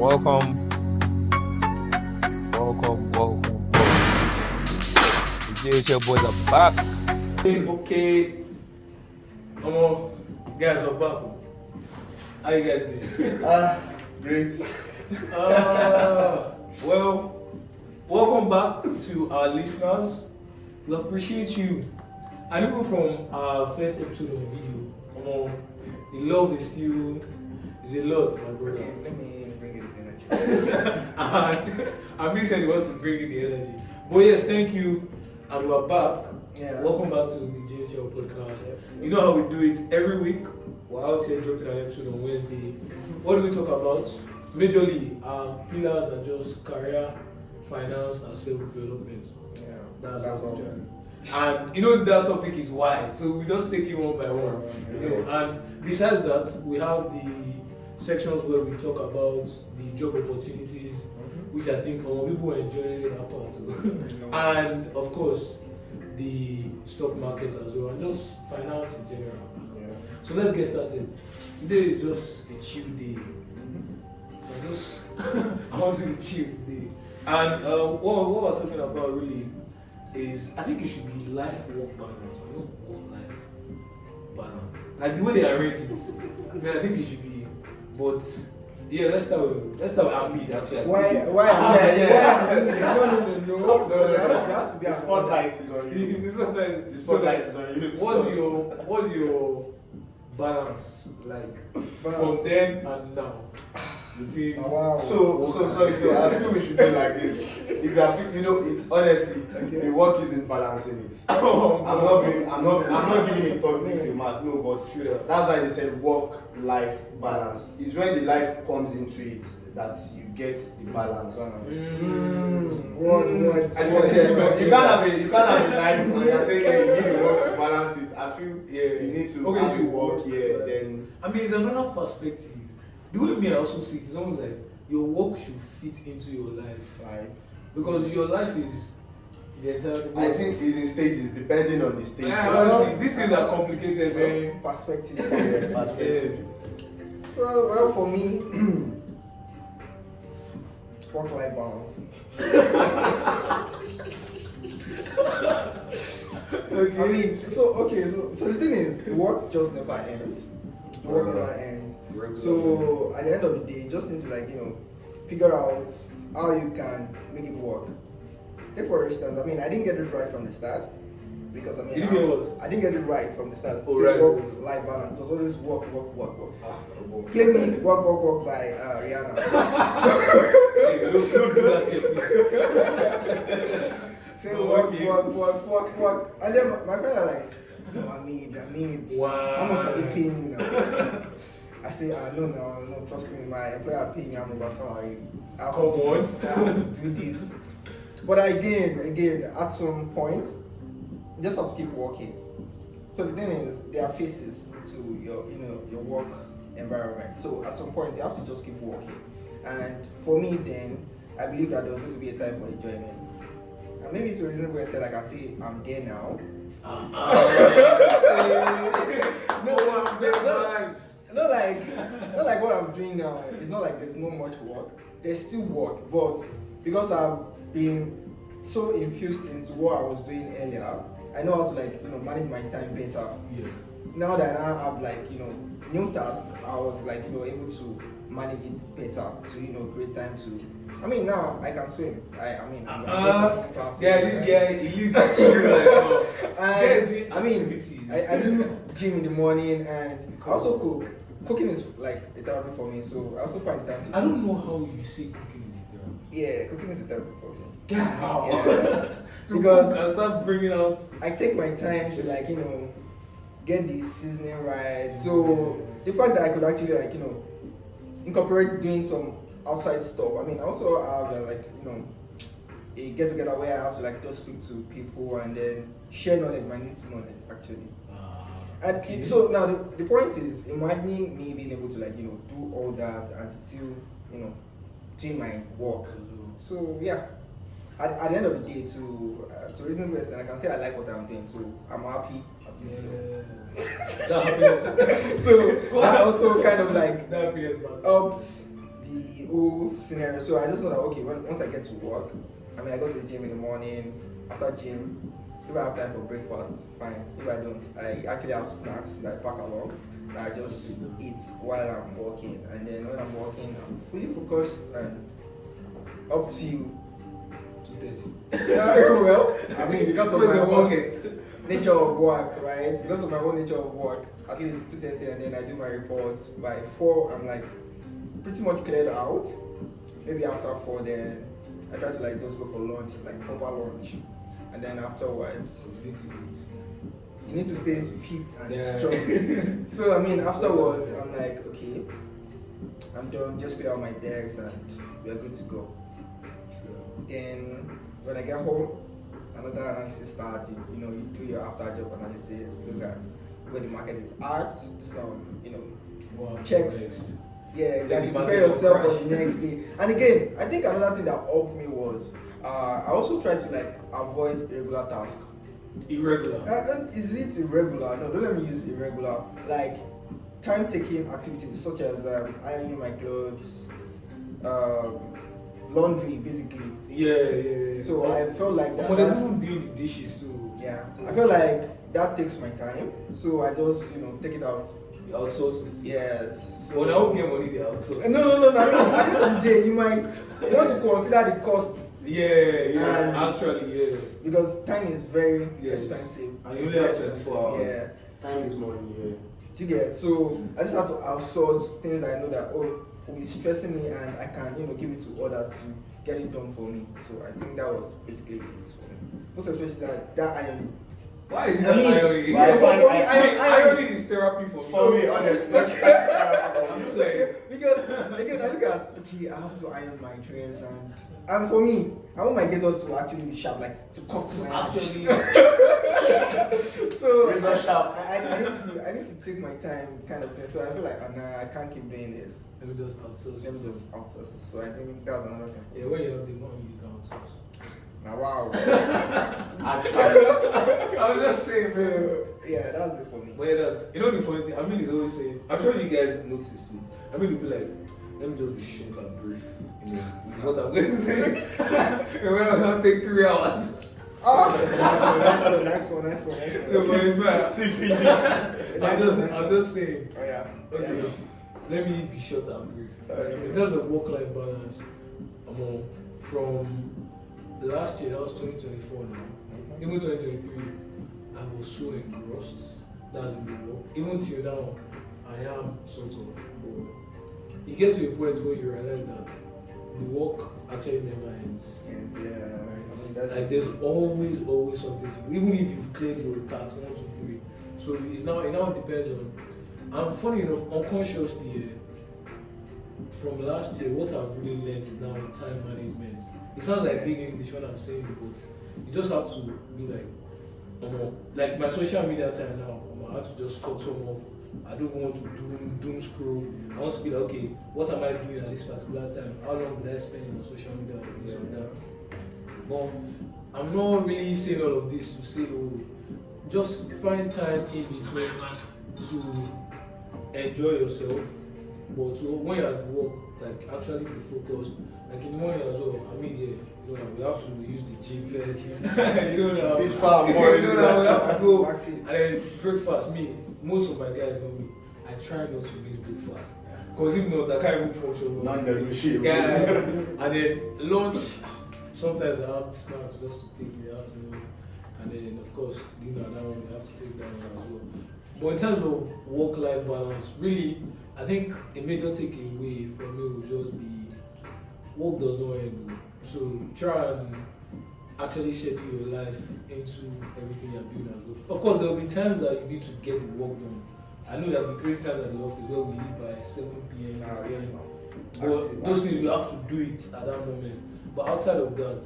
Welcome, welcome. The JHL boys are back. Okay. Come on, guys are back. How you guys doing? Great. Well, welcome back to our listeners. We appreciate you. And even from our first episode of video, come on, the love is still a lot, my brother. Okay, let me bring it in energy. And Amir said he wants to bring in the energy. But yes, thank you. And we're back. Yeah. Welcome back to the JHL podcast. You know how we do it every week. We're out here dropping an episode on Wednesday. What do we talk about? Majorly, our pillars are just career, finance, and self-development. Yeah, That's all. And you know that topic is wide, so we just take it one by one. You know, and besides that, we have the sections where we talk about the job opportunities, which I think people enjoy that part too. And of course, the stock market as well, and just finance in general. Yeah. So let's get started. Today is just a chill day. So I want to be chill today. And what we're talking about really is, I think it should be life-work balance. I don't work-life balance. Like the way they arrange it. I mean, I think it should be. But yeah, let's start with Amid actually. Why? Yeah. No. There has to be a The spotlight is on you. The spotlight is on you. What's your balance like from then and now? Wow. So I feel we should do like this. If you are, it's honestly, the work isn't balancing it. I'm not giving it toxic remark, no, but that's why they said work-life balance. It's when the life comes into it that you get the balance. What? You can't have a life and you're saying you need to work to balance it. I feel you need to have a work here, then. I mean, it's another perspective. The way me I also see it is almost like your work should fit into your life. Because your life is the entire. I think it's in stages, depending on the stage. Yeah, these things are complicated, man. Perspective. Yeah. So, for me, work-life balance. Okay. I mean, so the thing is, work just never ends. Work never ends. So at the end of the day, you just need to figure out how you can make it work. Take for instance, I didn't get it right from the start because I didn't get it right from the start. Work-life balance. It was always work. Play me work by Rihanna. Hey, don't do that here, please. Say work. And then my friends are like, no, I need. Wow. How much are they paying you now? I say, no, trust me, my employer paying me, I'm over salary. I have to do this. But again, at some point, you just have to keep working. So the thing is, there are phases to your work environment. So at some point, you have to just keep working. And for me, then, I believe that there was going to be a time for enjoyment. And maybe to a reason where I said, I can say, I'm there now. Not like what I'm doing now. It's not like there's no much work. There's still work, but because I've been so infused into what I was doing earlier, I know how to manage my time better. Yeah. Now that I have new tasks, I was able to manage it better to create time to. Now I can swim. I'm this guy he lives in chill I do gym in the morning and I also cook. Cooking is like a therapy for me, so I also find time to. I don't know how you say cooking is a therapy. Yeah, cooking is a therapy for me. Wow. Yeah. Because I start bringing out. I take my time to get the seasoning right. So the fact that I could actually incorporate doing some outside stuff. I also have a get together where I have to just speak to people and then share knowledge, my new knowledge actually. And so now the point is, imagining me being able to do all that and still doing my work. So yeah, at the end of the day, to reasonable extent, I can say I like what I'm doing. So I'm happy. So that also kind of helps the whole scenario. So I just know that okay, once I get to work, I mean I go to the gym in the morning. After gym, if I have time for breakfast, fine. If I don't, I actually have snacks that I pack along that I just eat while I'm working. And then when I'm working, I'm fully focused and up to 2:30. well, I mean because of Where's my your own pocket? nature of work, right? Because of my own nature of work, at least 2:30, and then I do my reports. By 4, I'm like pretty much cleared out. Maybe after 4, then I try to like just go for lunch, like proper lunch, and then afterwards you need to stay fit and strong. So I mean afterwards, I'm like okay, I'm done. Just clear out my decks and we're good to go. Then when I get home, another analysis starts. You know, you do your after job analysis, look at where the market is at, some checks. Yeah, exactly. Prepare yourself for the next day. And again, I think another thing that helped me was I also try to like avoid irregular tasks. Irregular. Is it irregular? No, don't let me use irregular. Like time-taking activities such as ironing my clothes, laundry, basically. Yeah. So I felt like that. But there's even doing the dishes too. Yeah, I feel like that takes my time, so I just take it out. You outsource it. Yes. So When I won't get money, they outsource. No. I mean, at the end of the day, you might want to consider the costs. Yeah. Actually, yeah. Because time is very expensive. And you only have 24 hours. Yeah. Time is money, yeah. Do you get? So I just have to outsource things that I know that will be stressing me, and I can give it to others to get it done for me. So I think that was basically it for me. Most especially that ironing. Why is it I mean, irony? why- for me, Irony is therapy for me. For me, honestly. I'm just like, Because again, I look at I have to iron my dress, and for me, I want my getter to actually be sharp, like to cut my hair. actually, So Razor sharp. I need to take my time, kind of thing. So I feel like nah, I can't keep doing this. let me just outsource. Let me just outsource it. So I think that's another thing. Yeah, when you have the money, you can outsource. Now wow. I'm just saying, man. So yeah, that's it for me. But yeah, you know the funny thing, I mean, it's always saying, I'm sure you guys notice too. I mean, you'll be like, let me just be short and brief, with what I'm going to say. And when I'm going to take 3 hours. Nice one. No, but it's bad. See finish. I'm just saying, Oh yeah. okay, Yeah. let me be short and brief. Okay. In terms of work-life balance, from last year, that was 2024 now, even 2023, I was so engrossed. That's in the work. Even till now, I am sort of bored. You get to a point where you realize that the work actually never ends. And yeah, Right? I mean, that's Like there's always something to do, even if you've cleared your task 1, 2, 3. So it now depends on. And funny enough, unconsciously, from last year, what I've really learned is now time management. It sounds like big English when I'm saying it, but you just have to be like my social media time now. I have to just cut some off. I don't want to doom scroll. I want to be like, okay, what am I doing at this particular time? How long will I spend on social media or this or that? But I'm not really saying all of this to say, oh, just find time in between to enjoy yourself, but to, when you're at work, like actually be focused. Like in the morning as well, I mean, we have to use the gym first. Fish farm, more we have to go. Active. And then breakfast, most of my guys know me. I try not to miss breakfast. Because if not, I can't even function. Non-negotiable. Yeah. And then lunch, sometimes I have snacks just to take in the afternoon. And then, of course, dinner, that one we have to take that one as well. But in terms of work-life balance, really, I think a major takeaway for me would just be work does not end. So try and actually schedule your life into everything you're doing as well. Of course, there will be times that you need to get the work done. I know there will be great times at the office where we leave by 7 p.m. Yes, But those things you have to do it at that moment. But outside of that,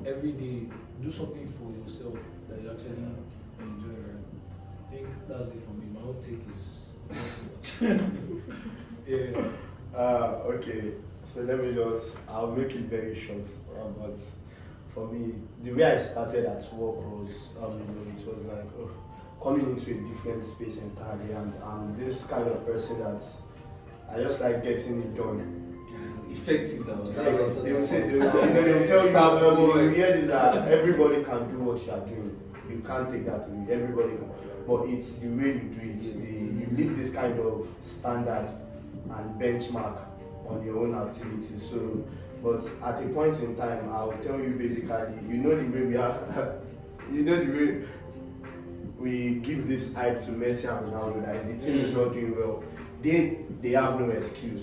every day, do something for yourself that you actually enjoy. Right? I think that's it for me. My own take is yeah. Okay. So I'll make it very short. But for me, the way I started at work was, it was like coming into a different space entirely, and I'm this kind of person that I just like getting it done. effective now. They will say, you know, they will tell you, you hear this that everybody can do what you are doing. You can't take that away. Everybody can. But it's the way you do it. You leave this kind of standard and benchmark on your own activity. So, but at a point in time, I'll tell you basically, you know the way we are, you know the way we give this hype to Messi and Ronaldo, that the team is not doing well. They have no excuse.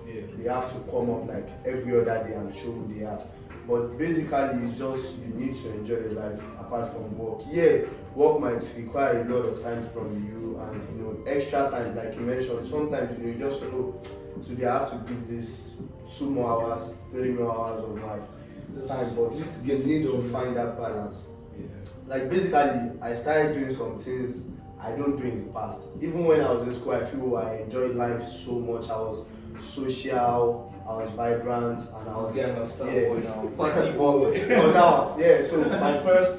Yeah. They have to come up like every other day and show who they are. But basically, it's just you need to enjoy your life apart from work. Yeah, work might require a lot of time from you, and you know, extra time, like you mentioned. Sometimes you just today I have to give this 2 more hours, 3 more hours of my time, but you need to find that balance. Yeah. Like basically, I started doing some things I don't do in the past. Even when I was in school, I feel I enjoyed life so much. I was social, I was vibrant, and I was Party boy. But now, yeah. So my first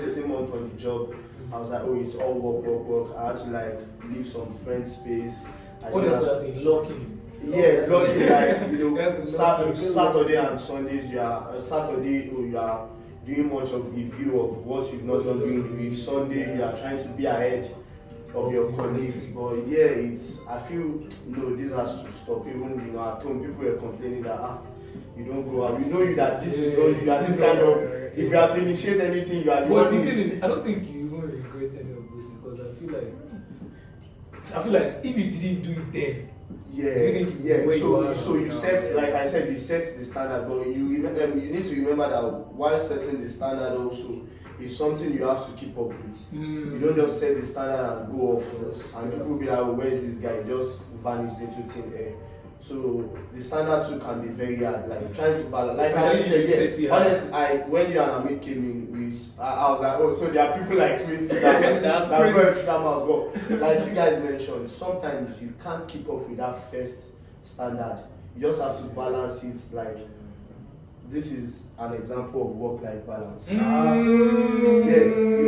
18 months on the job, I was like, oh, it's all work. I had to like leave some friend space. What is that? Locking. Yeah, lucky, like you know, Saturday and Sundays you are Saturday you are doing much of review of what you've not done during the week. Sunday you are trying to be ahead of your colleagues. But yeah, I feel this has to stop. Even at home people were complaining that you don't go out. We know you that this is not you are this kind of if you have to initiate anything you are the But one the thing is, I don't think you even regret any of those because I feel like if you didn't do it then. So you set, like I said, you set the standard, but you need to remember that while setting the standard also is something you have to keep up with. You don't just set the standard and go off, and people will be like, where is this guy? Just vanished into thin air. So the standard too can be very hard, like trying to balance. Like I said, honestly, when you and Amit came in, I was like, oh, so there are people like me too that go extra miles. But like you guys mentioned, sometimes you can't keep up with that first standard. You just have to balance it. Like this is an example of work-life balance. You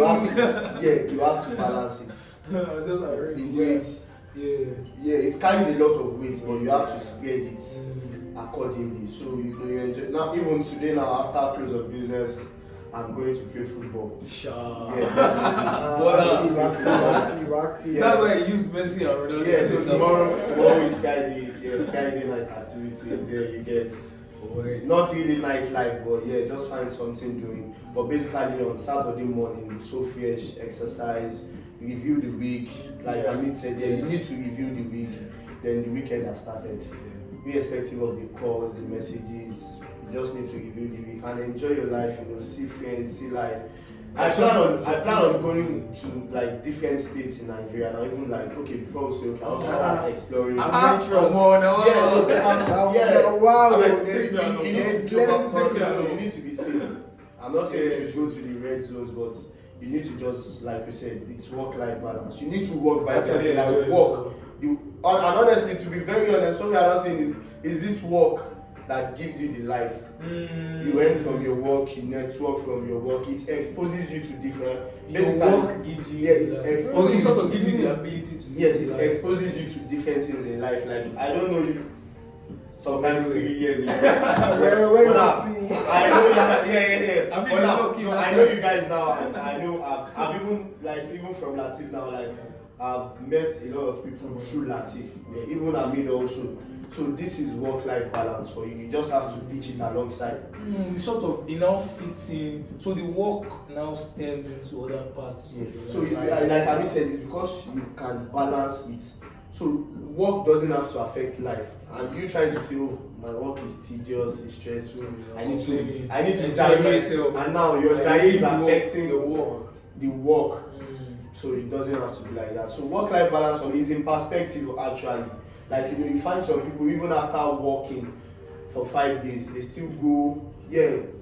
have to balance it. The weight. Yeah, it carries a lot of weight, but you have to spread it accordingly. So you enjoy. Now, even today, after close of business, I'm going to play football. Sure. Yeah, That's why I used Messi and Ronaldo. Yeah, so tomorrow is Friday. Yeah, Friday night activities. Yeah, you get. Not really nightlife, but yeah, just find something doing. But basically on Saturday morning, so fresh, exercise, review the week. Like Amit said, you need to review the week. Then the weekend has started. Irrespective of the calls, the messages, you just need to review the week and enjoy your life. See friends, see life. I plan on going to like different states in Nigeria now. Even like before we say I want to start exploring. You need to be safe. I'm not saying you should go to the red zones, but you need to just, like we said, it's work-life balance. You need to work vitally, like work. And honestly, to be very honest, what we are not saying is this work that gives you the life. You went from your work, you network from your work. It exposes you to different. Work gives you. It sort of gives you the ability to. Yes, it exposes you to different things in life. Like I don't know you. Sometimes 3 years ago. I know you. I know you guys now. I know I've even from Lateef now. Like I've met a lot of people through Lateef. Yeah, even Amid also. So this is work-life balance for you. You just have to pitch it alongside. Sort of now fits in. So the work now stems into other parts. Yeah. So it's, like Amit said, it's because you can balance it. So work doesn't have to affect life. And you trying to say, oh, my work is tedious, it's stressful. I need to enjoy myself. And now your job is affecting the work. So it doesn't have to be like that. So work-life balance for me is in perspective actually. Like you find some people even after working for 5 days, they still go,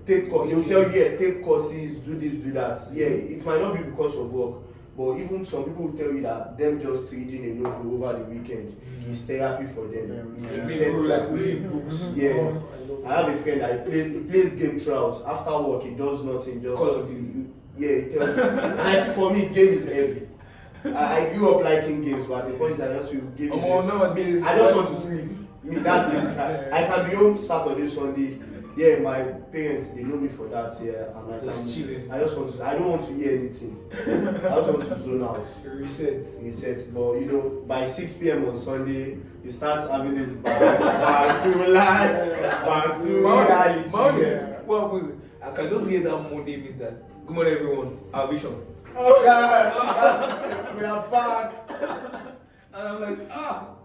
take course. They'll tell you, take courses, do this, do that. Yeah, it might not be because of work, but even some people will tell you that them just reading a novel over the weekend is therapy for them. I have a friend that he plays game throughout. After work, he does nothing, just he tells me. And for me, game is heavy. I grew up liking games, but at the point I just feel game. Nowadays, I just want to sleep. Me, that's basically. I can be home Saturday, Sunday. Yeah, my parents, they know me for that. Yeah, and my Just family. chilling. I don't want to hear anything. I just want to zone out. Reset. But you know, by 6 p.m. on Sunday, you start having this back to life, back to reality. What happens? I can just hear that Monday means that good morning everyone, our vision. Oh God, we are back. And I'm like,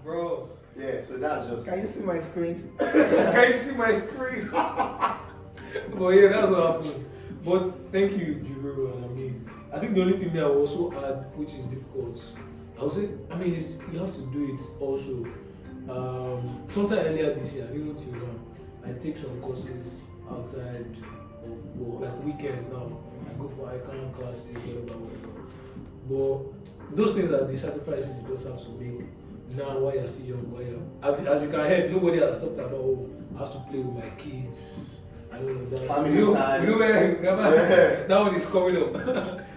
bro. Yeah, so that's just. Can you see my screen? Can you see my screen? But yeah, that's what happened. But thank you, Jubril. And I mean, I think the only thing that I will also add, which is difficult, I would say, I mean, you have to do it also. Sometime earlier this year, even till now, I take some courses outside of work, like weekends now. I go for icon classes, whatever. But those things are the sacrifices you just have to make now while you're still young. As you can hear, nobody has stopped about, oh, I have to play with my kids. I don't know that. Family time. You know where that one is coming up.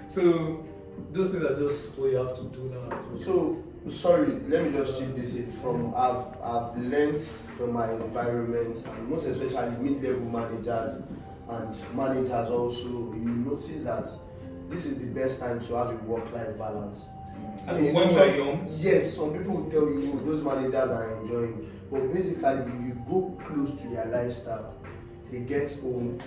So those things are just what you have to do now. So sorry, let me just chip this in from I've learned from my environment, and most especially mid-level managers and managers also, you notice that this is the best time to have a work-life balance. As in when we're young? Yes, some people will tell you, oh, those managers are enjoying, but basically if you go close to their lifestyle, they get home,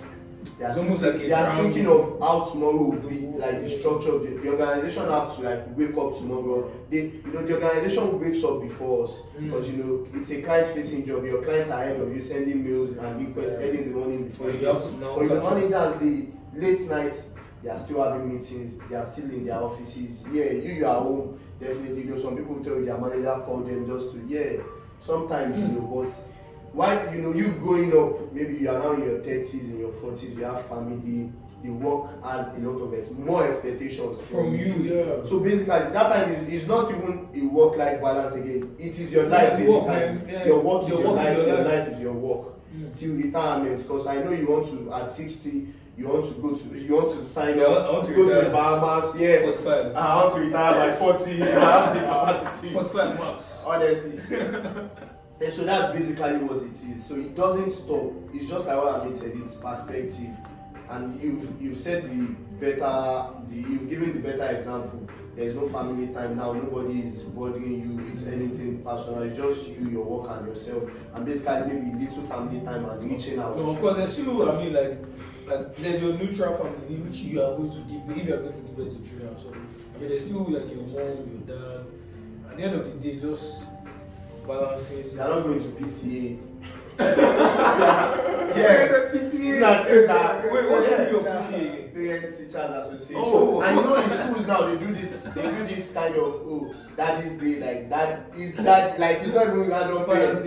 they are thinking of how tomorrow will be, like the structure of the organization have to like wake up tomorrow. The organization wakes up before us, because it's a client-facing job. Your clients are ahead of you, sending mails and requests early in the morning before you have to. But the managers, the late nights, they are still having meetings, they are still in their offices. Yeah, you are home, definitely. Some people tell you their manager called them just to, sometimes, but why, you growing up, maybe you are now in your 30s, in your 40s, you have family, the work has a lot of more expectations from you. Yeah. So basically, that time is not even a work-life balance again. It is your life, basically. Your work is your life, your life is your work. Till retirement, because I know you want to, at 60, you want to sign up, to go to the Bahamas, 45. I want to retire by 40, I have the capacity. 45 max. Honestly. And so that's basically what it is. So it doesn't stop. It's just like what I said, it's perspective. And you've said you've given the better example. There is no family time now, nobody is bothering you with anything personal, it's just you, your work and yourself. And basically maybe little family time and reaching out. No, of course there's still, like there's your neutral family which you are going to give, if you are going to give it to children. So there's still like your mom, your dad. At the end of the day, just balancing. They are not going to PTA. PTA. Wait, what's your PTA? Parent Teachers Association. Oh. And in schools now they do this kind of that is the like that is that like it's not even random parent.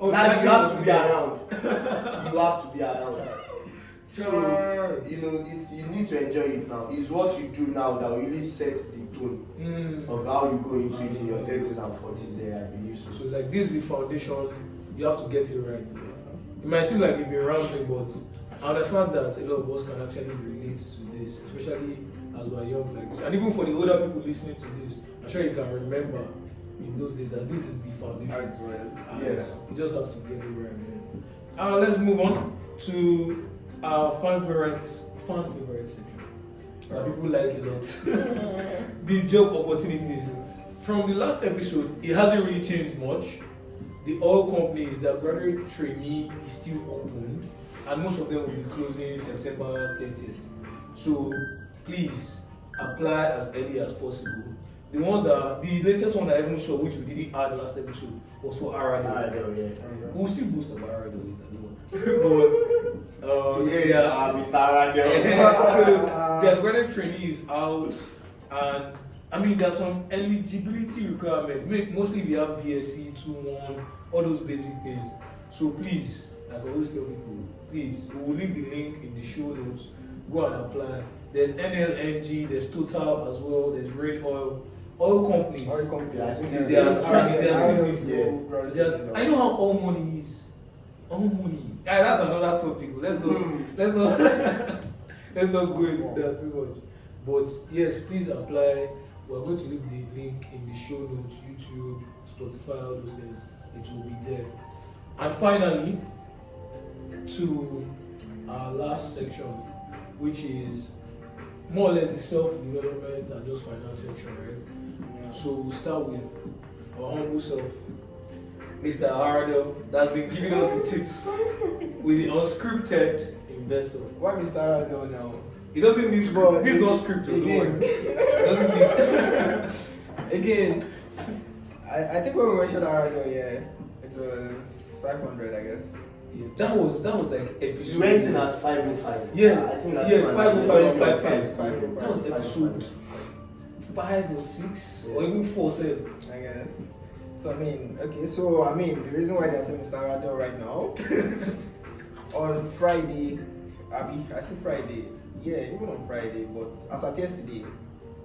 Now you have to be around. You have to be around. So you need to enjoy it now. It's what you do now that really sets the tone of how you go into it in your 30s and 40s. I believe so. So like this is the foundation. You have to get it right. It might seem like you've been rambling, but I understand that a lot of us can actually relate to this, especially as we're young like this. And even for the older people listening to this, I'm sure you can remember in those days that this is the foundation. You just have to get it right. Let's move on to our fan favorite section. People like it a lot. The job opportunities. From the last episode, it hasn't really changed much. The oil companies, the graduate trainee is still open, and most of them will be closing September 30th. So please apply as early as possible. The latest one I even saw, which we didn't add last episode, was for RRD. We'll still boost up RRD later, but Mr. RRD. So the graduate trainee is out, and I mean, there's some eligibility requirement. Mostly if you have BSc 2-1, all those basic things. So please, like I always tell people, please, we will leave the link in the show notes. Go and apply. There's NLNG, there's Total as well, there's Rain Oil companies. I think I know how all money is. All money. Yeah, that's another topic. Let's not go into that too much. But yes, please apply. We're going to leave the link in the show notes, YouTube, Spotify, all those things. It will be there. And finally, to our last section, which is more or less the self-development and just finance section, right? Yeah. So we'll start with our humble self, Mr. Haradel, that's been giving us the tips with the unscripted investor. Why Mr. Arado now? It doesn't need But script. This is not scripted. Don't again, worry. It doesn't need. again, I think when we mentioned Arado, yeah, it was 500, I guess. Yeah, that was like It episode. went in at 505. Yeah, I think that's yeah, when 505 I went or in 510. at That was episode 5 or 6 or even 4, 7. I guess. So I mean, okay, so I mean, the reason why they're saying Mr. Arado right now, on Friday, I see Friday, yeah, even on Friday, but as at yesterday,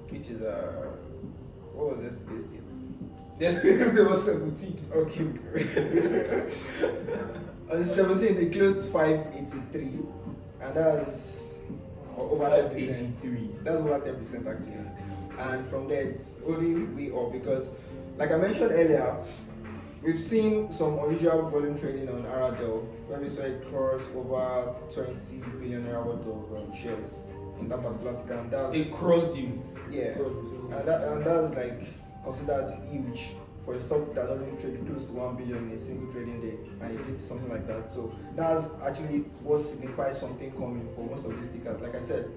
which is what was yesterday's date? Yes, there was 17. Okay, great. On the 17th, it closed 583, and that's over 10%. 583. That's over 10% actually. And from there, it's only way up because, like I mentioned earlier, we've seen some unusual volume trading on Aradel, where we saw it cross over 20 billion naira worth of shares in that particular ticker, and that's It crossed you. yeah, and that's like considered huge for a stock that doesn't trade close to 1 billion in a single trading day, and it did something like that. So that's actually what signifies something coming for most of these tickers. Like I said,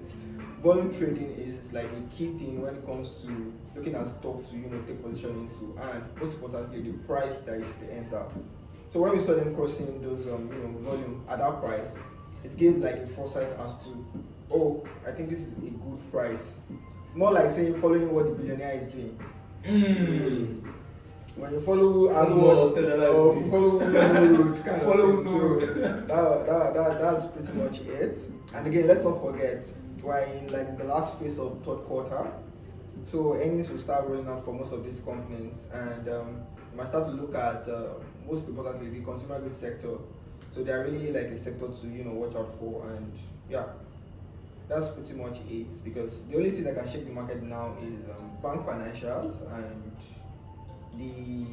volume trading is like a key thing when it comes to looking at stock to take position into, and most importantly the price that you should enter. So when we saw them crossing those volume at that price, it gave like a foresight as to, oh, I think this is a good price. More like saying following what the billionaire is doing. When you follow as well, follow that's pretty much it. And again, let's not forget, we're in like the last phase of third quarter, so earnings will start rolling out for most of these companies, and you might start to look at most importantly the consumer goods sector. So they're really like a sector to watch out for, and yeah, that's pretty much it. Because the only thing that can shake the market now is bank financials and the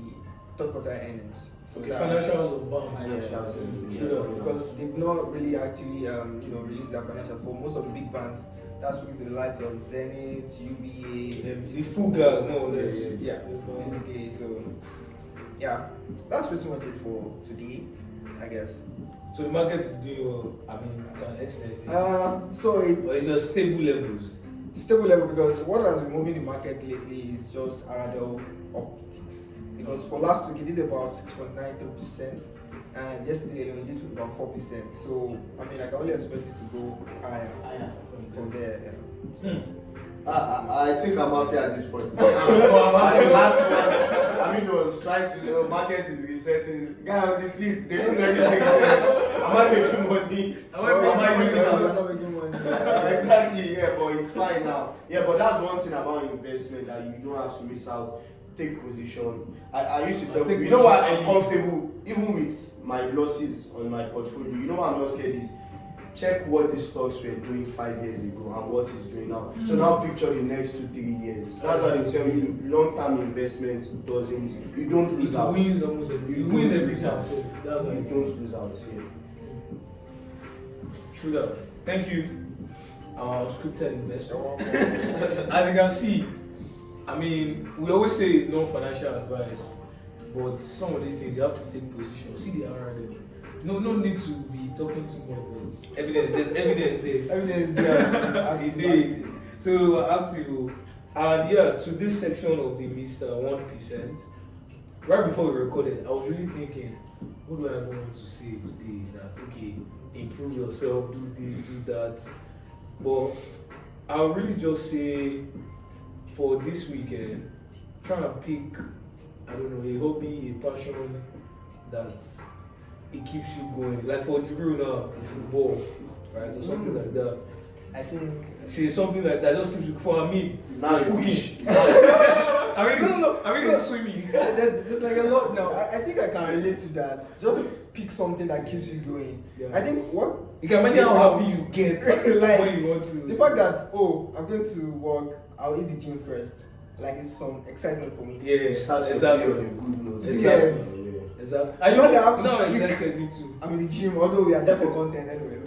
third quarter earnings. So Okay, financials of banks. Because they've not really actually released their financials for most of the big banks. That's really the likes of Zenith, UBA, The full guys, more or less. yeah, basically. So yeah, that's pretty much it for today, I guess. So the market is doing well, I mean, to an extent. So It's a stable levels. stable level, because what has been moving the market lately is just Aradel optics. Because for last week it did about 6.93%, and yesterday alone it did about 4%. So I mean, I can only expect it to go higher from there. Yeah. I think I'm happy at this point. Last month, I mean, it was trying to, market is resetting. Guy on the street, they don't know anything. Am I making money? Am I losing I'm out? not making money. Exactly, yeah, but it's fine now. Yeah, but that's one thing about investment that you don't have to miss out. Take position. I used to tell people, you know what, I'm comfortable, even with my losses on my portfolio. You know what I'm not scared is, check what the stocks were doing 5 years ago and what it's doing now. So now picture the next 2-3 years. That's why they tell you long-term investment doesn't, you don't lose out. It wins almost every time. So that's You why don't lose out here. True that. Thank you, our scripted investor. As you can see, I mean, we always say it's not financial advice, but some of these things you have to take position. See the RRL. No need to be talking too much, but there's evidence there. Evidence there. It is. So we're active. And yeah, to this section of the Mr. 1%, right before we recorded, I was really thinking, what do I ever want to say today? That okay, improve yourself, do this, do that. But I'll really just say, for this weekend, try and pick, I don't know, a hobby, a passion that it keeps you going. Like for Jubril now, it's football, right? Or something like that. I think. See, something like that just keeps you. For me, Now it's you cooking. fish. I mean, no. I mean, it's swimming. There's like a lot now. I think I can relate to that. Just pick something that keeps you going. Yeah. I think what You can imagine how happy you get Like, when you want to. the fact that I'm going to work, I'll hit the gym first. Like it's some excitement for me. Yeah, It starts exactly. your day on a good note. Yes. Exactly. I know they have to no, shoot. exactly, me too. I'm in the gym, although we are there for content anyway.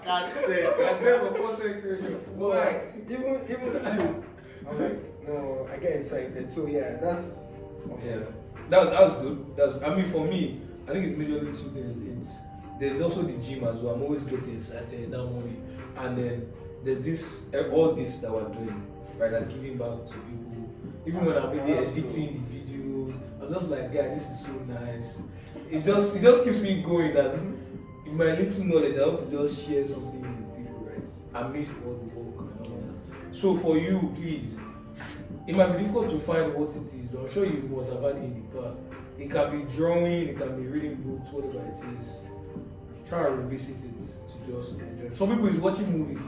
Can't say. I'm there for content creation. Why? Even still, I'm like, no, I get excited. So yeah, that's awesome. Yeah, that's good. I mean, for me, I think it's majorly two things. There's also the gym as well. I'm always getting excited that morning, and then there's this all this that we're doing, right? Like giving back to people. Even when I'm maybe editing the videos, I'm just like, God, this is so nice. It just keeps me going. That in my little knowledge, I want to just share something with people, right? Amidst all the work and all that. So for you, please. It might be difficult to find what it is, but I'm sure you must have had it in the past. It can be drawing, it can be reading books, whatever it is. Try and revisit it to just enjoy. Some people is watching movies.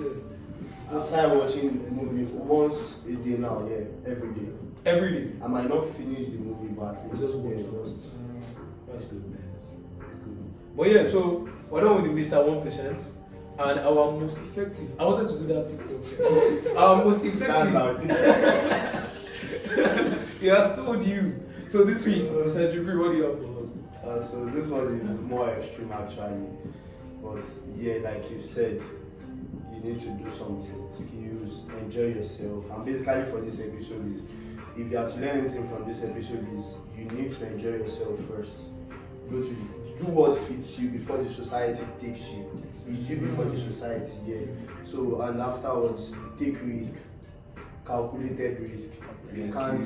I started watching movies once a day now, yeah, every day. Every day. I might not finish the movie, but at least Just yeah, watch just That's good, man. That's good. But yeah, so we're done with the Mr. 1%. And our most effective. I wanted to do that TikTok. Our most effective. That's how He has told you. So this week, Mr. Jubril, what do you have for us? So this one is more extreme actually, but yeah, like you said, you need to do something, skills, enjoy yourself, and basically for this episode is, if you have to learn anything from this episode is, you need to enjoy yourself first. Go to do what fits you before the society takes you. It's you before the society, yeah. So and afterwards, take risk, calculated risk. You can't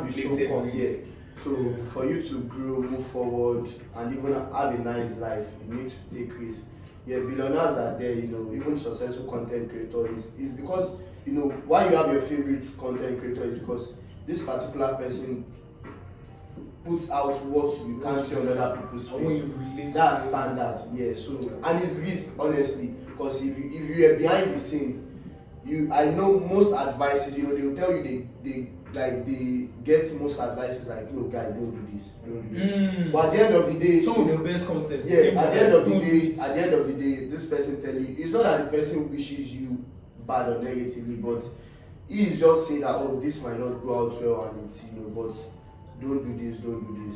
be so yeah. So for you to grow, move forward, and even have a nice life, you need to take risks. Yeah, billionaires are there, you know, even successful content creators is because, you know, why you have your favorite content creator is because this particular person puts out what you can't see on other people's face. That's standard, yeah. So and it's risk, honestly, because if you are behind the scene, I know most advices, you know, they'll tell you they get most advices like, no guy, don't do this. But at the end of the day, some of the best content. Yeah, at the end of the day, this person tell you, it's not that the person wishes you bad or negatively, but he is just saying that, oh, this might not go out well, and it's, you know, but don't do this.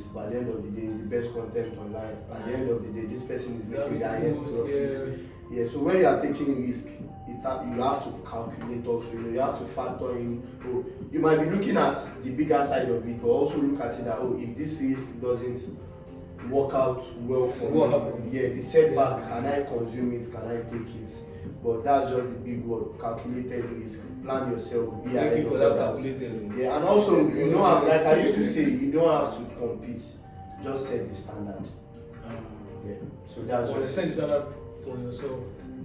But at the end of the day, it's the best content online. At the end of the day, this person is making the highest profit. Yeah, so when you are taking risk, you have to calculate also, you know, you have to factor in, oh, you might be looking at the bigger side of it, but also look at it that, oh, if this risk doesn't work out well for me, yeah, the setback, can I consume it, can I take it? But that's just the big word, calculated risk. Plan yourself, be ahead of others. Yeah, and also, you don't have, like I used to say, you don't have to compete, just set the standard. Yeah, so that's just set the standard for yourself.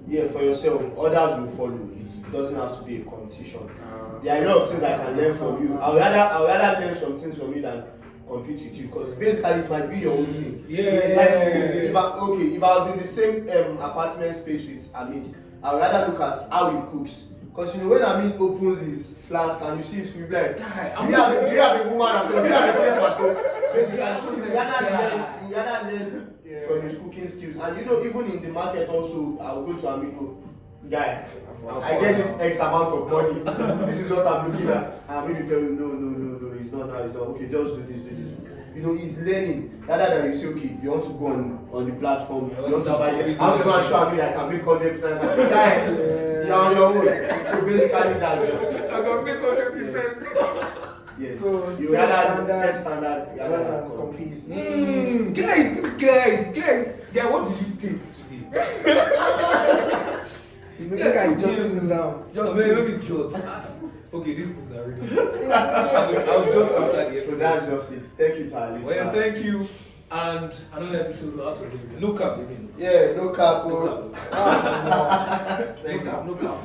Yeah, for yourself. Others will follow. It doesn't have to be a competition. There are a lot of things I can learn from you. I would rather learn some things from you than compete with you, because basically it might be your own thing. If I was in the same apartment space with Amit, I would rather look at how he cooks. Because you know, when Amit opens his flask and you see his food, like, do you have a woman at home? Do you have a chef at home? Basically, so you rather learn from his cooking skills. And you know, even in the market also, I will go to Amigo, guy, I get this X amount of money. This is what I'm looking at. And I'm going to tell you, no, it's not now, it's not. Okay, just do this. You know, he's learning. Rather than you say, okay, you want to go on the platform, you want to buy it. I'm going to show me I can make 100%. Guy, you're on your own. So basically, that's just it. I can make 100%. Yes. So you rather set standard, you rather compete. Guy, what did you think today? You make guy jot things down. Let me jot. Okay, this book is already. I'll jot after this. So that's just it. Thank you to our listeners. Well, thank you. And another episode of Out of the No Cap again. Yeah, no cap. No cap. No cap.